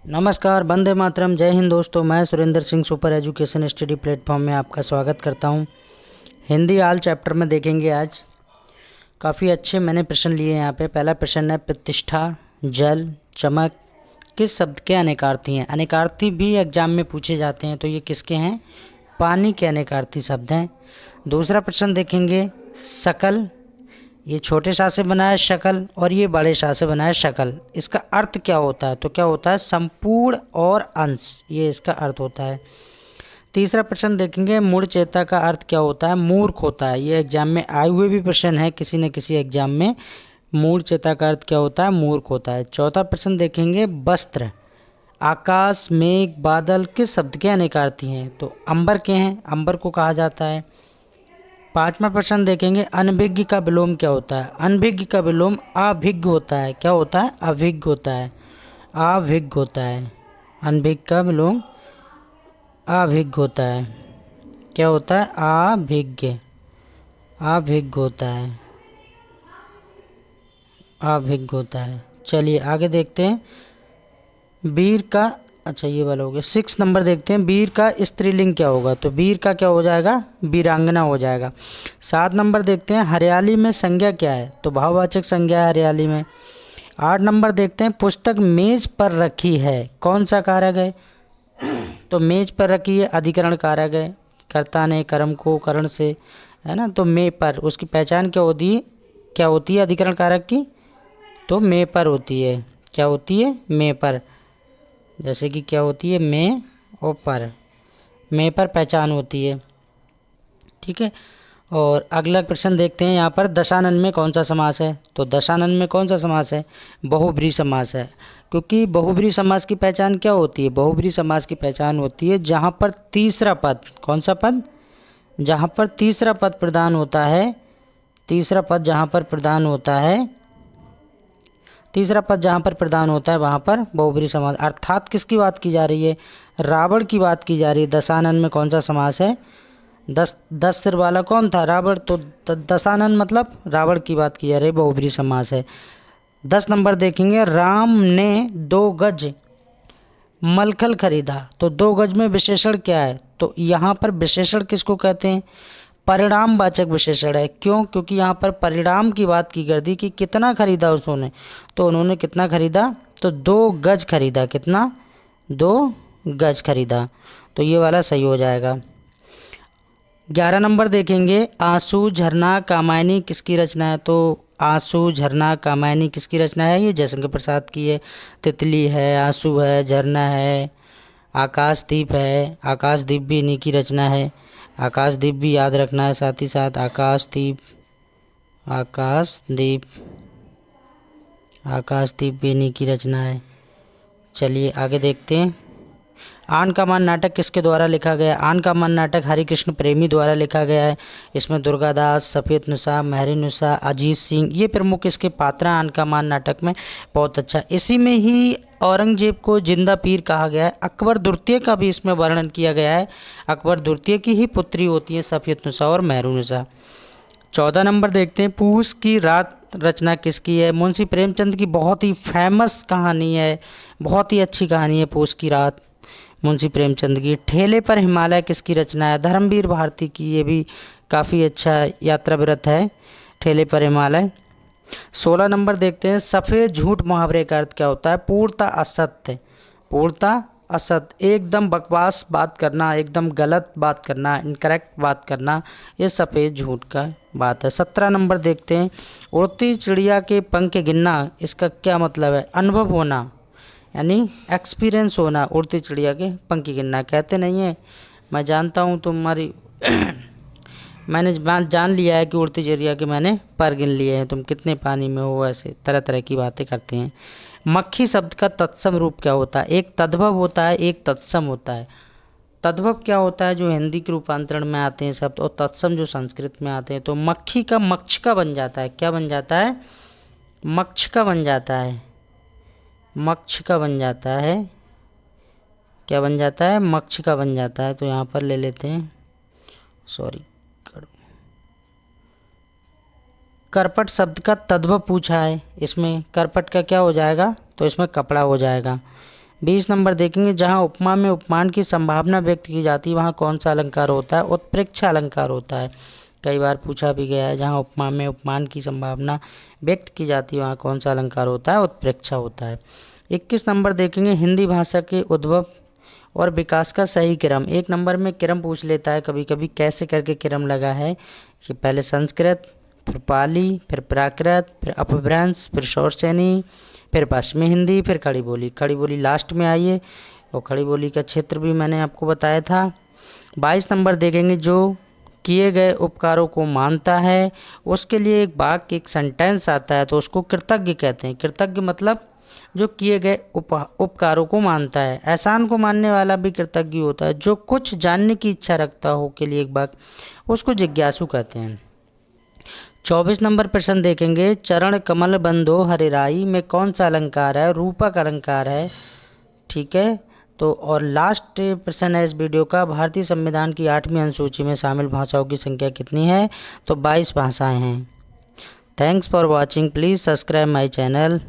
नमस्कार, वंदे मातरम, जय हिंद दोस्तों। मैं Surendra Singh super education study platform में आपका स्वागत करता हूं। हिंदी आल चैप्टर में देखेंगे आज। काफ़ी अच्छे मैंने प्रश्न लिए हैं यहाँ पे। पहला प्रश्न है, प्रतिष्ठा, जल, चमक किस शब्द के अनेकार्थी हैं? अनेकार्थी भी एग्जाम में पूछे जाते हैं, तो ये किसके हैं? पानी के अनेकार्थी शब्द हैं। दूसरा प्रश्न देखेंगे, शकल, ये छोटे शा से बना है शकल और ये बड़े शा से बना है शकल। इसका अर्थ क्या होता है? तो क्या होता है? संपूर्ण और अंश, ये इसका अर्थ होता है। तीसरा प्रश्न देखेंगे, मूढ़ चेता का अर्थ क्या होता है? मूर्ख होता है। ये एग्जाम में आए हुए भी प्रश्न है किसी न किसी एग्जाम में। मूढ़ चेता का अर्थ क्या होता है? मूर्ख होता है। चौथा प्रश्न देखेंगे, वस्त्र, आकाश, मेघ, बादल किस शब्द के अनेकार्थी हैं? तो अंबर के हैं, अंबर को कहा जाता है। पांचवा प्रश्न देखेंगे, अनभिज्ञ का विलोम क्या होता है? अनभिज्ञ का विलोम अभिज्ञ होता है। क्या होता है? अभिज्ञ होता है, अभिज्ञ होता है। अनभिज्ञ का विलोम अभिज्ञ होता है। क्या होता है? अभिज्ञ, अभिज्ञ होता है, अभिज्ञ होता है। चलिए आगे देखते हैं। वीर का, अच्छा ये वाला हो गया। 6 नंबर देखते हैं, वीर का स्त्रीलिंग क्या होगा? तो वीर का क्या हो जाएगा? वीरांगना हो जाएगा। 7 नंबर देखते हैं, हरियाली में संज्ञा क्या है? तो भाववाचक संज्ञा है हरियाली में। 8 नंबर देखते हैं, पुस्तक मेज पर रखी है, कौन सा कारक है? तो मेज पर रखी है अधिकरण कारक है। कर्ता ने कर्म को करण से, है ना, तो मे पर, उसकी पहचान क्या होती है? क्या होती है अधिकरण कारक की? तो मे पर होती है। क्या होती है? मे पर। जैसे कि क्या होती है? में और पर, में पर पहचान होती है। ठीक है। और अगला प्रश्न देखते हैं यहाँ पर, दशानन में कौन सा समास है? तो दशानन में कौन सा समास है? बहुब्रीहि समास है। क्योंकि बहुब्रीहि समास की पहचान क्या होती है? बहुब्रीहि समास की पहचान होती है जहाँ पर तीसरा पद, कौन सा पद? जहाँ पर तीसरा पद प्रदान होता है, तीसरा पद जहाँ पर प्रदान होता है, तीसरा पद जहाँ पर प्रदान होता है वहाँ पर बहुब्रीहि समास। अर्थात किसकी बात की जा रही है? रावण की बात की जा रही है। दशानन में कौन सा समास है? 10 सिर वाला कौन था? रावण। तो दशानन मतलब रावण की बात की जा रही है, बहुब्रीहि समास है। 10 नंबर देखेंगे, राम ने 2 गज मलखल खरीदा। तो 2 गज में विशेषण क्या है? तो यहाँ पर विशेषण किसको कहते हैं? परिणामवाचक विशेषण है। क्यों? क्योंकि यहाँ पर परिणाम की बात की गई थी कि कितना खरीदा उन्होंने, तो उन्होंने कितना खरीदा? तो 2 गज खरीदा। कितना? 2 गज खरीदा। तो ये वाला सही हो जाएगा। 11 नंबर देखेंगे, आंसू झरना कामायनी किसकी रचना है? तो आंसू झरना कामायनी किसकी रचना है? ये जयशंकर प्रसाद की है। तितली है, आंसू है, झरना है, आकाशदीप है। आकाशदीप भी इन्हीं की रचना है। आकाशदीप भी याद रखना है साथ ही साथ। आकाशदीप, आकाशदीप, आकाशदीप भी इन्हीं की रचना है। चलिए आगे देखते हैं। आन का मान नाटक किसके द्वारा लिखा गया? आन का मान नाटक हरिकृष्ण प्रेमी द्वारा लिखा गया है। इसमें दुर्गादास, सफेद नुसा, महरी नुसा, अजीत सिंह, ये प्रमुख इसके पात्र हैं आन का मान नाटक में। बहुत अच्छा। इसी में ही औरंगजेब को जिंदा पीर कहा गया है। अकबर द्वितीय का भी इसमें वर्णन किया गया है। अकबर द्वितीय की ही पुत्री होती है सफेद नुसा और महरू नुसा। 14 नंबर देखते हैं, पूस की रात रचना किसकी है? मुंशी प्रेमचंद की बहुत ही फेमस कहानी है, बहुत ही अच्छी कहानी है पूस की रात, मुंशी प्रेमचंद की। ठेले पर हिमालय किसकी रचना है? धर्मवीर भारती की। ये भी काफ़ी अच्छा यात्रा व्रत है, ठेले पर हिमालय। 16 नंबर देखते हैं, सफ़ेद झूठ मुहावरे का अर्थ क्या होता है? पूर्णतः असत्य, पूर्णतः असत्य, एकदम बकवास बात करना, एकदम गलत बात करना, इनकरेक्ट बात करना, ये सफ़ेद झूठ का बात है। 17 नंबर देखते हैं, उड़ती चिड़िया के पंख गिनना, इसका क्या मतलब है? अनुभव होना, यानी एक्सपीरियंस होना। उड़ती चिड़िया के पंख गिनना, कहते नहीं है मैं जानता हूँ तुम्हारी मैंने जान लिया है कि उड़ती चिड़िया के मैंने पर गिन लिए हैं, तुम कितने पानी में हो, ऐसे तरह तरह की बातें करते हैं। मक्खी शब्द का तत्सम रूप क्या होता है? एक तद्भव होता है, एक तत्सम होता है। तद्भव क्या होता है? जो हिंदी के रूपांतरण में आते हैं शब्द, और तत्सम जो संस्कृत में आते हैं। तो मक्खी का मक्ष का बन जाता है। क्या बन जाता है? मक्ष का बन जाता है, मक्ष का बन जाता है। क्या बन जाता है? मक्ष का बन जाता है। तो यहाँ पर ले लेते हैं, सॉरी, करपट शब्द का तद्भव पूछा है। इसमें करपट का क्या हो जाएगा? तो इसमें कपड़ा हो जाएगा। 20 नंबर देखेंगे, जहाँ उपमा में उपमान की संभावना व्यक्त की जाती है वहाँ कौन सा अलंकार होता है? उत्प्रेक्षा अलंकार होता है। कई बार पूछा भी गया है, जहाँ उपमा में उपमान की संभावना व्यक्त की जाती है वहाँ कौन सा अलंकार होता है? उत्प्रेक्षा होता है। 21 नंबर देखेंगे, हिंदी भाषा के उद्भव और विकास का सही क्रम। 1 नंबर में क्रम पूछ लेता है कभी कभी, कैसे करके क्रम लगा है कि पहले संस्कृत, फिर पाली, फिर प्राकृत, फिर अपभ्रंश, फिर शौरसेनी, फिर पश्चिमी हिंदी, फिर खड़ी बोली। खड़ी बोली लास्ट में आई है और खड़ी बोली का क्षेत्र भी मैंने आपको बताया था। 22 नंबर देखेंगे, जो किए गए उपकारों को मानता है उसके लिए एक वाक्य, एक सेंटेंस आता है तो उसको कृतज्ञ कहते हैं। कृतज्ञ मतलब जो किए गए उपकारों को मानता है। एहसान को मानने वाला भी कृतज्ञ होता है। जो कुछ जानने की इच्छा रखता हो के लिए एक वाक्य, उसको जिज्ञासु कहते हैं। 24 नंबर प्रश्न देखेंगे, चरण कमल बंधो हरिराई में कौन सा अलंकार है? रूपक अलंकार है। ठीक है, तो और लास्ट प्रश्न है इस वीडियो का, भारतीय संविधान की 8वीं अनुसूची में शामिल भाषाओं की संख्या कितनी है? तो 22 भाषाएं हैं। Thanks for watching, please subscribe my channel.